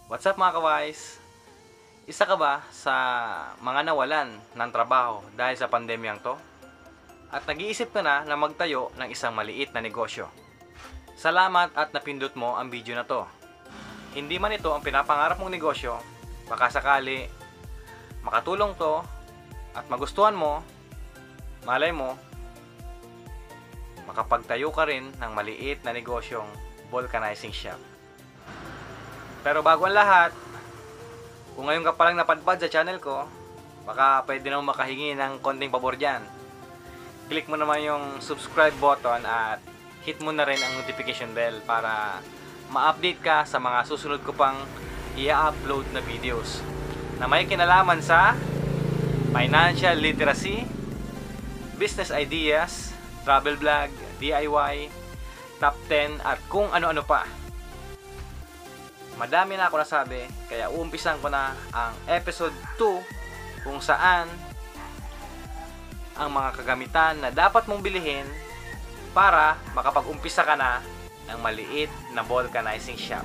What's up mga kawais? Isa ka ba sa mga nawalan ng trabaho dahil sa pandemyang to? At nag-iisip ka na magtayo ng isang maliit na negosyo? Salamat at napindot mo ang video na to. Hindi man ito ang pinapangarap mong negosyo, baka sakali makatulong to at magustuhan mo, malay mo, makapagtayo ka rin ng maliit na negosyong vulcanizing shop. Pero bago ang lahat, kung ngayon ka palang napadpad sa channel ko, baka pwede nang makahingi ng konting pabor dyan. Click mo naman yung subscribe button at hit mo na rin ang notification bell para ma-update ka sa mga susunod ko pang i-upload na videos na may kinalaman sa financial literacy, business ideas, travel vlog, DIY, top 10 at kung ano-ano pa. Madami na ako nasabi, kaya uumpisan ko na ang episode 2 kung saan ang mga kagamitan na dapat mong bilihin para makapag-umpisa ka na ng maliit na vulcanizing shop.